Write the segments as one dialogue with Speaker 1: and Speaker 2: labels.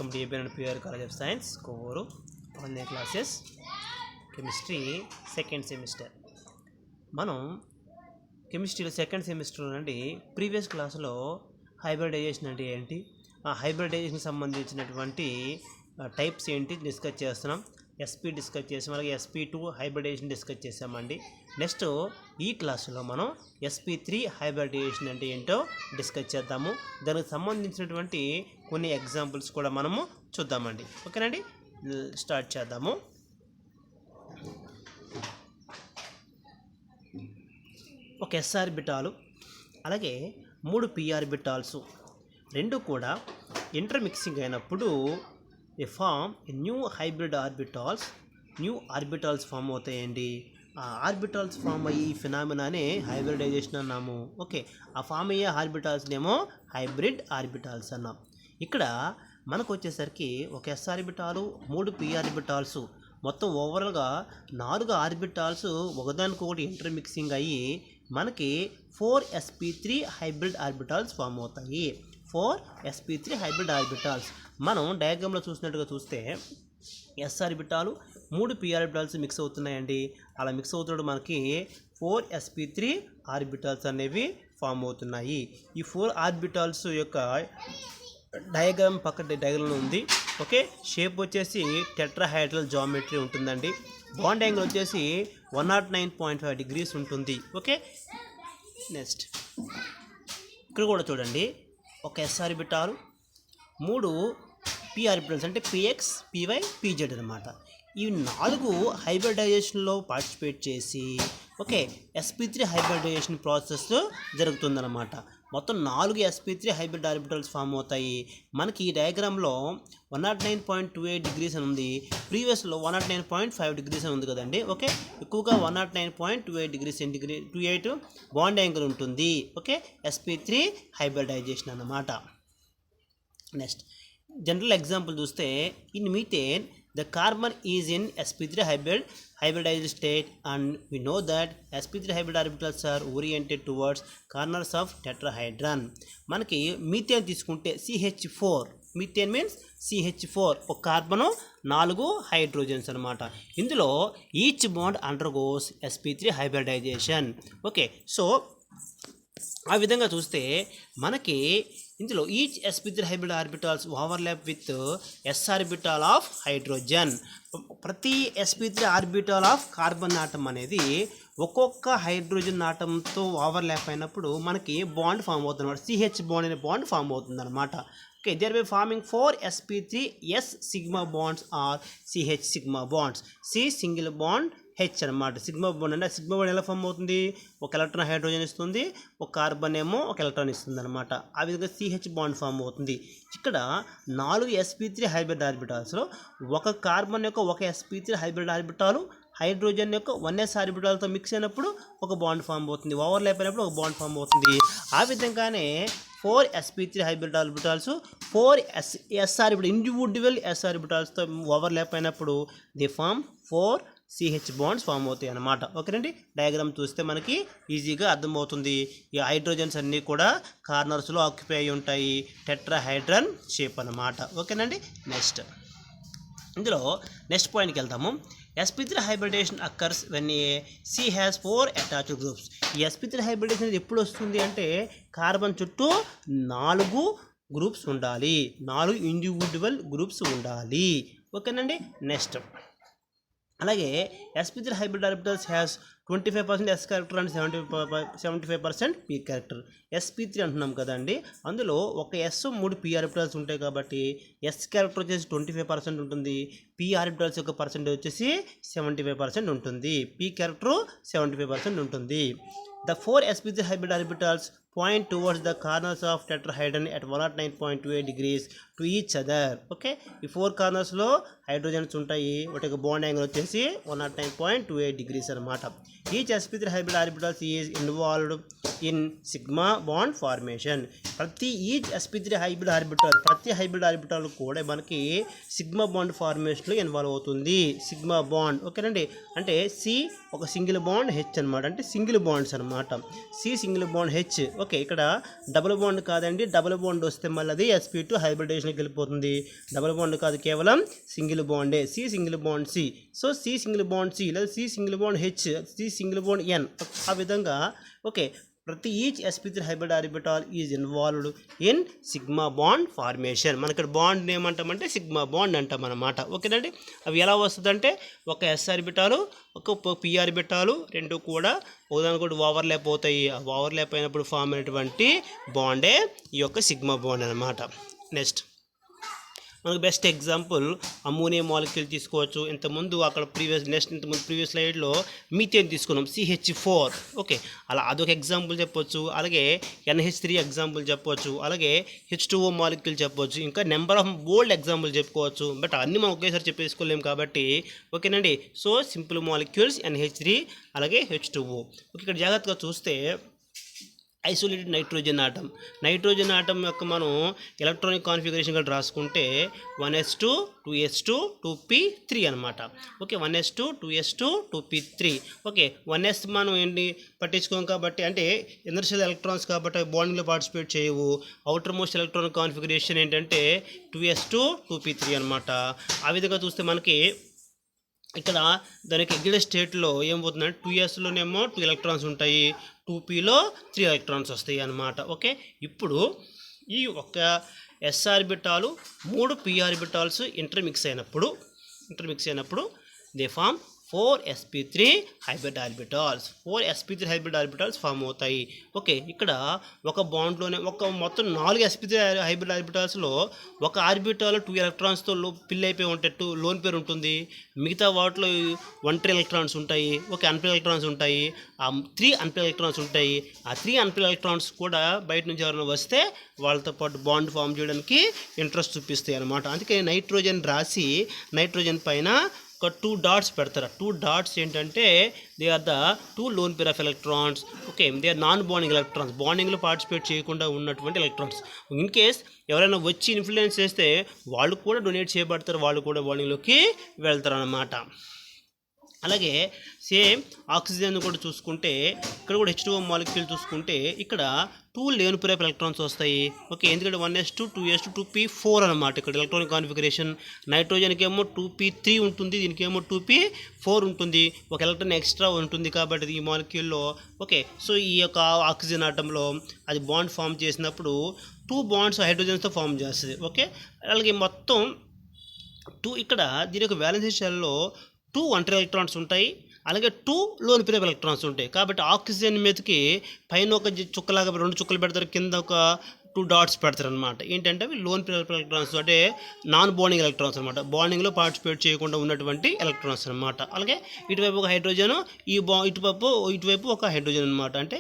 Speaker 1: Welcome to ABN pure college of science Kovur online classes chemistry second semester. మనం కెమిస్ట్రీలో second semester నుండి previous క్లాసులో hybridisation అంటే ఏంటి, ఆ హైబ్రిడైజేషన్కి సంబంధించినటువంటి టైప్స్ ఏంటి డిస్కస్ చేస్తున్నాం. ఎస్పీ డిస్కస్ చేసాం, అలాగే SP2 హైబ్రిడైజేషన్ డిస్కస్ చేసామండి. నెక్స్ట్ ఈ క్లాసులో మనం SP3 హైబ్రిడైజేషన్ అంటే ఏంటో డిస్కస్ చేద్దాము. దానికి సంబంధించినటువంటి కొన్ని ఎగ్జాంపుల్స్ కూడా మనము చూద్దామండి. ఓకేనండి, స్టార్ట్ చేద్దాము. ఒక S ఆర్బిటాలు అలాగే 3 P ఆర్బిటాల్స్ రెండు కూడా ఇంటర్మిక్సింగ్ అయినప్పుడు form new hybrid orbitals form అవుతాయండి. ఆ ఆర్బిటాల్స్ ఫామ్ అయ్యి ఈ ఫినామినానే హైబ్రిడైజేషన్ అన్నాము. ఓకే, ఆ ఫామ్ అయ్యే ఆర్బిటాల్స్నేమో హైబ్రిడ్ ఆర్బిటాల్స్ అన్నాం. ఇక్కడ మనకు వచ్చేసరికి ఒక S ఆర్బిటాలు 3 P ఆర్బిటాల్స్ మొత్తం ఓవరాల్గా 4 ఆర్బిటాల్స్ ఒకదానికొకటి ఇంటర్మిక్సింగ్ అయ్యి మనకి 4 SP3 హైబ్రిడ్ ఆర్బిటాల్స్ ఫామ్ అవుతాయి. 4 SP3 హైబ్రిడ్ ఆర్బిటాల్స్ మనం డయాగ్రామ్లో చూసినట్టుగా చూస్తే S orbital 3 P orbitals mix అవుతున్నాయండి. అలా మిక్స్ అవుతున్నప్పుడు మనకి 4 SP3 ఆర్బిటాల్స్ అనేవి ఫామ్ అవుతున్నాయి. ఈ 4 ఆర్బిటాల్స్ యొక్క డయాగ్రామ్ డయాగ్రామ్లో ఉంది. ఓకే, షేప్ వచ్చేసి టెట్రాహైడ్రల్ జామెట్రీ ఉంటుందండి. బాండ్ యాంగిల్ వచ్చేసి 109.5 degrees ఉంటుంది. ఓకే, నెక్స్ట్ ఇక్కడ కూడా చూడండి, ఒక S ఆర్బిటాలు 3 P ఆర్బిటల్స్ అంటే PX, PY, PZ అనమాట. ఈ 4 హైబ్రిడైజేషన్లో పార్టిసిపేట్ చేసి ఓకే SP3 హైబ్రిడైజేషన్ ప్రాసెస్ జరుగుతుందన్నమాట. మొత్తం 4 SP3 హైబ్రిడ్ ఆర్బిటల్స్ ఫామ్ అవుతాయి. మనకి ఈ డయాగ్రామ్లో 109.28 degrees అని ఉంది, ప్రీవియస్లో 109.5 degrees అని ఉంది కదండి. ఓకే, ఎక్కువగా 109.28 degrees సెంటిగ్రేడ్ 28 బాండ్ యాంగిల్ ఉంటుంది. ఓకే, SP3 హైబ్రిడైజేషన్ అన్నమాట. నెక్స్ట్ జనరల్ ఎగ్జాంపుల్ చూస్తే in methane the carbon is in sp3 hybridized state and we know that sp3 hybrid orbitals are oriented towards corners of tetrahedron. మనకి methane తీసుకుంటే CH4, methane means CH4 ఒక carbon 4 hydrogens అనమాట. ఇందులో each bond undergoes sp3 hybridization. Okay, so ఆ విధంగా చూస్తే మనకి ఇందులో each SP3 hybrid orbitals overlap with S orbital of hydrogen. ప్రతి SP3 orbital of carbon atom అనేది ఒక్కొక్క హైడ్రోజన్ ఆటంతో ఓవర్లాప్ అయినప్పుడు మనకి బాండ్ ఫామ్ అవుతుంది అనమాట. CH బాండ్ అనే బాండ్ ఫామ్ అవుతుంది అనమాట. Okay, there by forming 4 SP3 S sigma bonds are CH sigma bonds. C single bond, H అనమాట. సిగ్మా బాండ్ అంటే సిగ్మా బాండ్ ఎలా ఫామ్ అవుతుంది, ఒక ఎలక్ట్రాన్ హైడ్రోజన్ ఇస్తుంది, ఒక కార్బన్ ఏమో ఒక ఎలక్ట్రాన్ ఇస్తుంది అనమాట. ఆ విధంగా CH బాండ్ ఫామ్ అవుతుంది. ఇక్కడ 4 SP3 హైబ్రిడ్ ఆర్బిటాల్స్లో ఒక కార్బన్ యొక్క ఒక SP3 హైబ్రిడ్ ఆర్బిటాలు హైడ్రోజన్ యొక్క 1S ఆర్బిటాల్తో మిక్స్ అయినప్పుడు ఒక బాండ్ ఫామ్ అవుతుంది, ఓవర్లాప్ అయినప్పుడు ఒక బాండ్ ఫామ్ అవుతుంది. ఆ విధంగానే 4 SP3 hybrid orbitals 4 S orbital individual S ఆర్బిటాల్స్తో ఓవర్లాప్ అయినప్పుడు the form 4 CH bonds form అవుతాయి అన్నమాట. ఓకేనండి, డయాగ్రామ్ చూస్తే మనకి ఈజీగా అర్థమవుతుంది. ఈ హైడ్రోజన్స్ అన్నీ కూడా కార్నర్స్లో ఆక్యుపై అయి ఉంటాయి, టెట్రాహైడ్రన్ షేప్ అన్నమాట. ఓకేనండి, నెక్స్ట్ ఇందులో నెక్స్ట్ పాయింట్కి వెళ్తాము. SP3 hybridisation occurs when C has 4 attached groups. ఈ SP3 హైబ్రిడేషన్ అనేది ఎప్పుడు వస్తుంది అంటే కార్బన్ చుట్టూ 4 గ్రూప్స్ ఉండాలి, 4 ఇండివిడ్యువల్ గ్రూప్స్ ఉండాలి. ఓకేనండి, నెక్స్ట్ అలాగే SP3 hybrid orbitals has 25% S character and 75% P character. SP3 అంటున్నాం కదండి, అందులో ఒక S 3 P ఆర్బిటల్స్ ఉంటాయి కాబట్టి S క్యారెక్టర్ వచ్చేసి 25% ఉంటుంది, P ఆర్బిటల్స్ యొక్క పర్సెంటేజ్ వచ్చేసి 75% ఉంటుంది, P క్యారెక్టర్ 75% ఉంటుంది. The 4 SP3 hybrid orbitals point towards the corners of tetrahedron at 109.28 degrees to each other. Okay, ఈ 4 కార్నర్స్లో హైడ్రోజన్స్ ఉంటాయి, వాటి యొక్క బాండ్ యాంగిల్ వచ్చేసి 109.28 degrees అనమాట. Each SP3 hybrid orbitals is involved in sigma bond formation. ప్రతి each SP3 hybrid orbital ప్రతి hybrid orbital కూడా మనకి సిగ్మా బాండ్ ఫార్మేషన్లో ఇన్వాల్వ్ అవుతుంది. సిగ్మా బాండ్ ఓకేనండి, అంటే C ఒక సింగిల్ బాండ్, H అనమాట, అంటే సింగిల్ బాండ్స్ అనమాట. అన్నమాట. C single bond H. Okay, ఇక్కడ డబుల్ బాండ్ కాదండి, డబుల్ బాండ్ వస్తే మళ్ళీ అది sp2 హైబ్రిడేషన్కి వెళ్ళిపోతుంది. డబుల్ బాండ్ కాదు, కేవలం సింగిల్ బాండే. C single bond C. So C single bond C లేదా C single bond H, C single bond N. ఆ విధంగా ఓకే, ప్రతి each sp3 hybrid orbital is involved in sigma bond formation. మనకి ఇక్కడ bond ఏమంటామంటే సిగ్మా బాండ్ అంటాం అన్నమాట. ఓకేనండి, అవి ఎలా వస్తుందంటే ఒక s ఆర్బిటాలు ఒక p ఆర్బిటాలు రెండు కూడా ఒకదానికొకటి ఓవర్లాప్ అవుతాయి. ఆ ఓవర్లాప్ అయినప్పుడు ఫామ్ అయినటువంటి బాండే ఈ యొక్క సిగ్మా బాండ్ అనమాట. నెక్స్ట్ మనకు బెస్ట్ ఎగ్జాంపుల్ అమ్మోనియా మాలిక్యూల్ తీసుకోవచ్చు. ఇంతకుముందు అక్కడ ప్రీవియస్ స్లైడ్లో మీథేన్ తీసుకున్నాం, CH4. ఓకే, అలా అదొక ఎగ్జాంపుల్ చెప్పొచ్చు. అలాగే NH3 ఎగ్జాంపుల్ చెప్పొచ్చు. అలాగే H2O మాలిక్యూల్ చెప్పొచ్చు. ఇంకా నెంబర్ ఆఫ్ బోల్డ్ ఎగ్జాంపుల్ చెప్పుకోవచ్చు. బట్ అన్నీ మనం ఒకేసారి చెప్పేసుకోలేము కాబట్టి ఓకేనండి. సో సింపుల్ మాలిక్యూల్స్ NH3 అలాగే H2O. ఓకే, ఇక్కడ జాగ్రత్తగా చూస్తే ఐసోలేటెడ్ నైట్రోజన్ ఆటం యొక్క మనం ఎలక్ట్రానిక్ కాన్ఫిగరేషన్ కూడా రాసుకుంటే 1s2 2s2 2p3 అనమాట. Okay, 1s2 2s2 2p3. Okay, 1s మనం ఏంటి పట్టించుకోం కాబట్టి, అంటే ఇనర్షియల్ ఎలక్ట్రాన్స్ కాబట్టి బాండింగ్లో పార్టిసిపేట్ చేయవు. అవుటర్ మోస్ట్ ఎలక్ట్రానిక్ కాన్ఫిగరేషన్ ఏంటంటే 2s2 2p3 అనమాట. ఆ విధంగా చూస్తే మనకి ఇక్కడ దానికి ఎగ్జిట్ స్టేట్లో ఏమవుతుందంటే 2sలోనేమో 2 ఎలక్ట్రాన్స్ ఉంటాయి, 2pలో 3 ఎలక్ట్రాన్స్ వస్తాయి అన్నమాట. ఓకే, ఇప్పుడు ఈ ఒక్క s orbital 3 p orbitals intermix అయినప్పుడు they form 4 sp3 hybrid orbitals. 4 sp3 hybrid orbitals form అవుతాయి. ఓకే, ఇక్కడ ఒక బాండ్లోనే మొత్తం 4 sp3 హైబ్రిడ్ ఆర్బిటాల్స్లో ఒక ఆర్బిటాల్ 2 ఎలక్ట్రాన్స్తో ఫిల్ అయిపోయి ఉంటే 2 లోన్ పేరు ఉంటుంది. మిగతా వాటిలో 1 ఎలక్ట్రాన్స్ ఉంటాయి. ఓకే, అన్పేర్ ఎలక్ట్రాన్స్ ఉంటాయి. 3 అన్పేర్ ఎలక్ట్రాన్స్ ఉంటాయి. ఆ 3 అన్పేర్ ఎలక్ట్రాన్స్ కూడా బయట నుంచి ఎవరైనా వస్తే వాళ్ళతో పాటు బాండ్ ఫామ్ చేయడానికి ఇంట్రెస్ట్ చూపిస్తాయి అన్నమాట. అందుకే నైట్రోజన్ రాసి నైట్రోజన్ పైన ఒక 2 డాట్స్ పెడతారు. 2 డాట్స్ ఏంటంటే they are the 2 lone pair of electrons. Okay, they are non bonding electrons, బాండింగ్లో పార్టిసిపేట్ చేయకుండా ఉన్నటువంటి ఎలక్ట్రాన్స్. ఇన్ కేస్ ఎవరైనా వచ్చి ఇన్ఫ్లుయెన్స్ చేస్తే వాళ్ళు కూడా డొనేట్ చేయబడతారు, వాళ్ళు కూడా బాండింగ్లోకి వెళ్తారు అన్నమాట. అలాగే సేమ్ ఆక్సిజన్ కూడా చూసుకుంటే ఇక్కడ కూడా H2O మాలిక్యూల్ చూసుకుంటే ఇక్కడ 2 లేన్ పేర్ ఆఫ్ ఎలక్ట్రాన్స్ వస్తాయి. ఓకే, ఎందుకంటే 1s2 2s2 2p4 అనమాట ఇక్కడ ఎలక్ట్రానిక్ కాన్ఫిగరేషన్. నైట్రోజన్కి ఏమో 2p3 ఉంటుంది, దీనికేమో 2p4 ఉంటుంది, ఒక ఎలక్ట్రాన్ ఎక్స్ట్రా ఉంటుంది కాబట్టి ఈ మాలిక్యూల్లో. ఓకే, సో ఈ యొక్క ఆక్సిజన్ ఆటంలో అది బాండ్ ఫామ్ చేసినప్పుడు 2 బాండ్స్ హైడ్రోజన్స్తో ఫామ్ చేస్తుంది. ఓకే, అలాగే మొత్తం 2 ఇక్కడ దీని యొక్క వ్యాలెన్స్ షెల్లో 2 ఒంటరి ఎలక్ట్రాన్స్ ఉంటాయి, అలాగే 2 లోన్ పేర్ ఎలక్ట్రాన్స్ ఉంటాయి. కాబట్టి ఆక్సిజన్ మీదకి పైన ఒక చుక్కలాగా 2 చుక్కలు పెడతారు, కింద ఒక 2 డాట్స్ పెడతారు అనమాట. ఏంటంటే అవి లోన్ పేర్ ఎలక్ట్రాన్స్, అంటే నాన్ బాండింగ్ ఎలక్ట్రాన్స్ అనమాట, బాండింగ్లో పార్టిసిపేట్ చేయకుండా ఉన్నటువంటి ఎలక్ట్రాన్స్ అనమాట. అలాగే ఇటువైపు ఒక హైడ్రోజన్, ఇటువైపు ఒక హైడ్రోజన్ అనమాట. అంటే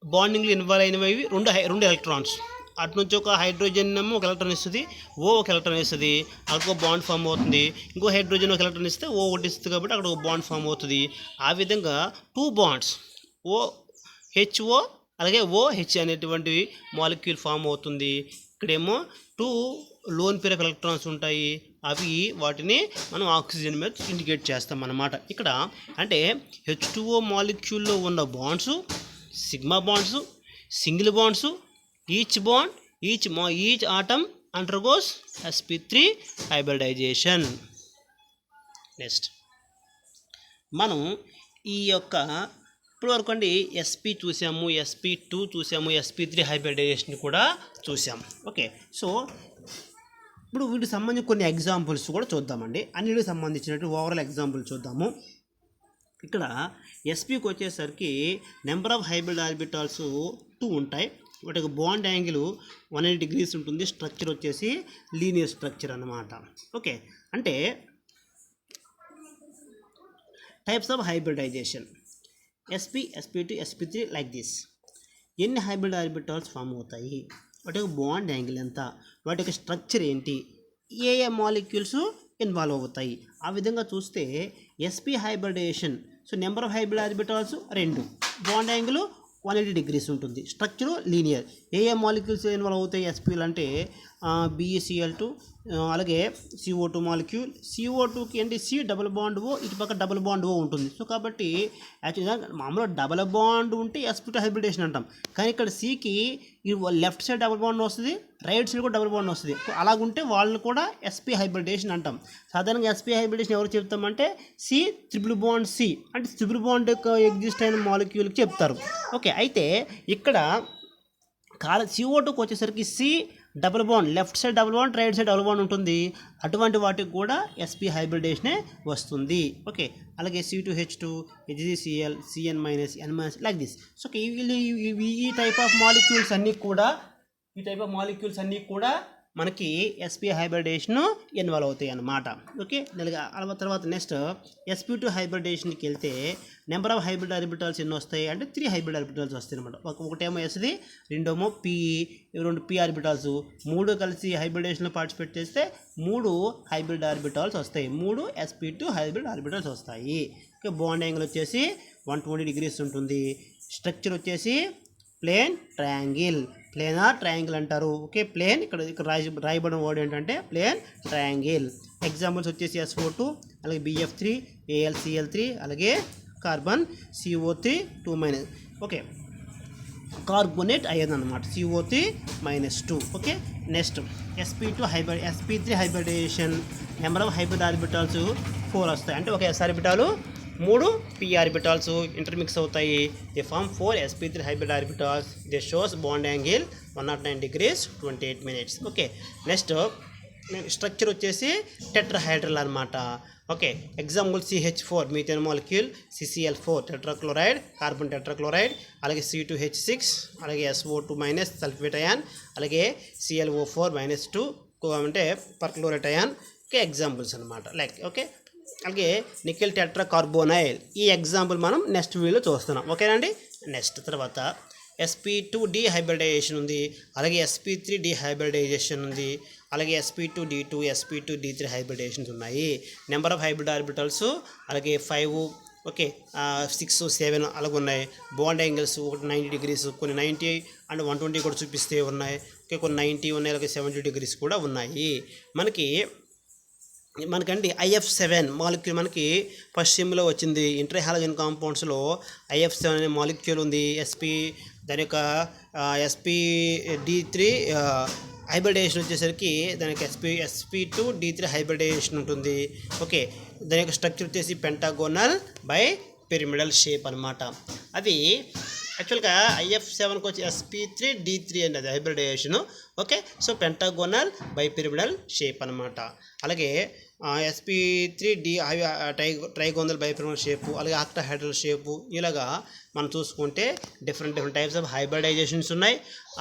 Speaker 1: బాండింగ్లో ఇన్వాల్వ్ అయినవి రెండు ఎలక్ట్రాన్స్. అటు నుంచి ఒక హైడ్రోజన్ ఏమో ఒక ఎలక్ట్రాన్ ఇస్తుంది, ఒక ఎలక్ట్రాన్ ఇస్తుంది, అక్కడ బాండ్ ఫామ్ అవుతుంది. ఇంకో హైడ్రోజన్ ఒక ఎలక్ట్రాన్ ఇస్తే ఒకటి ఇస్తుంది కాబట్టి అక్కడ ఒక బాండ్ ఫామ్ అవుతుంది. ఆ విధంగా 2 బాండ్స్ OHO అలాగే OH అనేటువంటి మాలిక్యూల్ ఫామ్ అవుతుంది. ఇక్కడేమో 2 లోన్ పేర్ ఆఫ్ ఎలక్ట్రాన్స్ ఉంటాయి, అవి వాటిని మనం ఆక్సిజన్ మీద ఇండికేట్ చేస్తాం అన్నమాట. ఇక్కడ అంటే H2O మాలిక్యూల్లో ఉన్న bonds sigma bonds, single bonds, each atom undergoes sp3 hybridization. Next మనం ఈ యొక్క ఇప్పుడు వరకు అండి sp చూసాము, sp2 చూసాము, sp3 హైబ్రిడైజేషన్ కూడా చూసాము. ఓకే, సో ఇప్పుడు వీటికి సంబంధించి కొన్ని ఎగ్జాంపుల్స్ కూడా చూద్దామండి. అన్నిటికి సంబంధించినట్టు ఓవరాల్ ఎగ్జాంపుల్ చూద్దాము. ఇక్కడ spకి వచ్చేసరికి నెంబర్ ఆఫ్ హైబ్రిడ్ ఆర్బిటాల్స్ 2 ఉంటాయి. వాటి బాండ్ యాంగిల్ 180 degrees ఉంటుంది. స్ట్రక్చర్ వచ్చేసి లీనియర్ స్ట్రక్చర్ అన్నమాట. ఓకే, అంటే types of hybridization sp, sp2, sp3 like this. ఎన్ని హైబ్రిడ్ ఆర్బిటాల్స్ ఫామ్ అవుతాయి, వాటి యొక్క బాండ్ యాంగిల్ ఎంత, వాటి యొక్క స్ట్రక్చర్ ఏంటి, ఏ మాలిక్యూల్స్ ఇన్వాల్వ్ అవుతాయి. ఆ విధంగా చూస్తే sp hybridisation, so number of hybrid orbitals 2, bond angle 180 degrees ఉంటుంది. Structure linear. ఏ మాలిక్యూల్స్ ఇన్వాల్వ్ అవుతాయి ఎస్పీలు అంటే BeCl2, అలాగే CO2 మాలిక్యూల్. CO2కి ఏంటి సి డబుల్ బాండ్ ఓ, ఇటు పక్క డబుల్ బాండ్ ఓ ఉంటుంది. సో కాబట్టి యాక్చువల్గా మామూలుగా డబుల్ బాండ్ ఉంటే sp2 హైబ్రిడేషన్ అంటాం. కానీ ఇక్కడ సికి లెఫ్ట్ సైడ్ డబుల్ బాండ్ వస్తుంది, రైట్ సైడ్ కూడా డబుల్ బాండ్ వస్తుంది. అలాగుంటే వాళ్ళని కూడా sp హైబ్రిడేషన్ అంటాం. సాధారణంగా sp హైబ్రిడేషన్ ఎవరు చెప్తామంటే సి ట్రిపుల్ బాండ్ సి అంటే ట్రిపుల్ బాండ్ యొక్క ఎగ్జిస్ట్ అయిన మాలిక్యూల్కి చెప్తారు. ఓకే, అయితే ఇక్కడ CO2కి వచ్చేసరికి C double bond, left side double bond, right side double bond ఉంటుంది. అటువంటి వాటికి కూడా sp హైబ్రిడేషనే వస్తుంది. ఓకే, అలాగే C2H2, HgCl, Cn-, like this. So ఈ టైప్ ఆఫ్ మాలిక్యూల్స్ అన్నీ కూడా మనకి sp హైబ్రిడేషన్ ఇన్వాల్వ్ అవుతాయి అన్నమాట. ఓకే, తర్వాత నెక్స్ట్ sp2 హైబ్రిడేషన్కి వెళ్తే నెంబర్ ఆఫ్ హైబ్రిడ్ ఆర్బిటాల్స్ ఎన్ని వస్తాయి అంటే 3 హైబ్రిడ్ ఆర్బిటాల్స్ వస్తాయి అనమాట. ఒకటేమో ఎస్ది, రెండేమో పి, 2 p ఆర్బిటాల్స్, 3 కలిసి హైబ్రిడేషన్లో పార్టిసిపేట్ చేస్తే 3 హైబ్రిడ్ ఆర్బిటాల్స్ వస్తాయి. 3 sp2 హైబ్రిడ్ ఆర్బిటాల్స్ వస్తాయి. ఓకే, బాండ్ యాంగిల్ వచ్చేసి 120 degrees ఉంటుంది. స్ట్రక్చర్ వచ్చేసి ప్లేన్ ట్రయాంగిల్, ప్లేనార్ ట్రయాంగిల్ అంటారు. ఓకే, ప్లేన్ ఇక్కడ రాయబడిన వర్డ్ ఏంటంటే ప్లేన్ ట్రయాంగిల్. ఎగ్జాంపుల్స్ వచ్చేసి SO2, అలాగే BF3, AlCl3, అలాగే కార్బన్ CO3 2-. ఓకే, కార్బోనేట్ అయ్యేది అనమాట CO3-2. Okay, next sp3 hybridization. Number of hybrid orbitals 4 వస్తాయి. అంటే ఒక s orbital 3 p orbitals intermix అవుతాయి. They form 4 sp3 hybrid orbitals. They shows bond angle 109 degrees 28 minutes. Okay, next structure వచ్చేసి tetrahedral అనమాట. Okay, example CH4 methane molecule, CCl4 tetrachloride, carbon tetrachloride, అలాగే C2H6, అలాగే SO2- sulphate ion, అలాగే ClO4-2 అంటే perchlorate ion. Okay, examples అనమాట like. Okay, అలాగే nickel టెట్రాకార్బోనైల్. ఈ example మనం నెక్స్ట్ వీడియోలో చూస్తున్నాం. ఓకేనండి. నెక్స్ట్ తర్వాత sp2 డీహైబ్రిడైజేషన్ ఉంది, అలాగే sp3 డీహైబ్రిడైజేషన్ ఉంది, అలాగే sp2D2, sp2D3 హైబ్రిడేషన్స్ ఉన్నాయి. నెంబర్ ఆఫ్ హైబ్రిడ్ ఆర్బిటల్స్ అలాగే 5, ఓకే 6, 7 అలాగ ఉన్నాయి. బాండ్ యాంగిల్స్ ఒకటి 90 degrees, కొన్ని 90 అండ్ 120 కూడా చూపిస్తే ఉన్నాయి. ఓకే, కొన్ని 90 ఉన్నాయి, అలాగే 70 degrees కూడా ఉన్నాయి. మనకండి IF7 మాలిక్యూల్ మనకి ఫస్ట్ సెమ్లో వచ్చింది. ఇంటర్ హాలోజన్ కాంపౌండ్స్లో IF7 అనే మాలిక్యూల్ ఉంది. దాని యొక్క sp3 హైబ్రిడేషన్ వచ్చేసరికి దానికి sp2D3 హైబ్రిడేషన్ ఉంటుంది. ఓకే, దాని యొక్క స్ట్రక్చర్ వచ్చేసి పెంటాగోనల్ బై పిరమిడల్ షేప్ అనమాట. అది యాక్చువల్గా IF7కి వచ్చి sp3D3 అనేది hybridation. Okay, so pentagonal bi pyramidal shape అనమాట. అలాగే sp3D trigonal bi pyramidal shape, అలాగే ఆక్టాహైడ్రల్ షేపు. ఇలాగా మనం చూసుకుంటే డిఫరెంట్ టైప్స్ ఆఫ్ హైబ్రిడైజేషన్స్ ఉన్నాయి.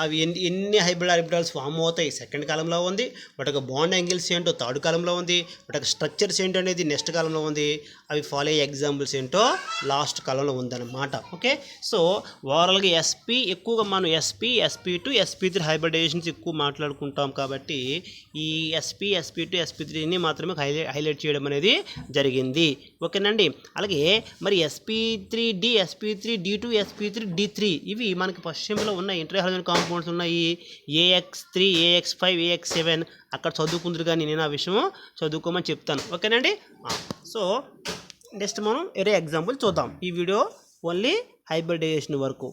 Speaker 1: అవి ఎన్ని హైబ్రిడ్ ఆర్బిటాల్స్ ఫామ్ అవుతాయి సెకండ్ కాలంలో ఉంది. వాటి యొక్క బాండ్ యాంగిల్స్ ఏంటో థర్డ్ కాలంలో ఉంది. వాటి యొక్క స్ట్రక్చర్స్ ఏంటో అనేది నెక్స్ట్ కాలంలో ఉంది. అవి ఫాలో అయ్యే ఎగ్జాంపుల్స్ ఏంటో లాస్ట్ కాలంలో ఉందన్నమాట. ఓకే, సో ఓవరాల్గా ఎక్కువగా మనం sp2, sp3 హైబ్రిడేషన్స్ ఎక్కువ మాట్లాడుకుంటాం కాబట్టి ఈ sp2, sp3ని మాత్రమే హైలైట్ చేయడం అనేది జరిగింది. ఓకేనండి. అలాగే మరి sp3D, sp3D2, sp3D3 ఇవి మనకి పశ్చిమలో ఉన్నాయి. ఇంటర్ హాలోజన్ కాంపౌండ్స్ ఉన్నాయి. AX3, AX5, AX7 అక్కడ చదువుకుందరు, కానీ నేను ఆ విషయం చదువుకోమని చెప్తాను. ఓకేనండి. సో నెక్స్ట్ మనం వేరే ఎగ్జాంపుల్ చూద్దాం. ఈ వీడియో ఓన్లీ హైబ్రిడైజేషన్ వరకు.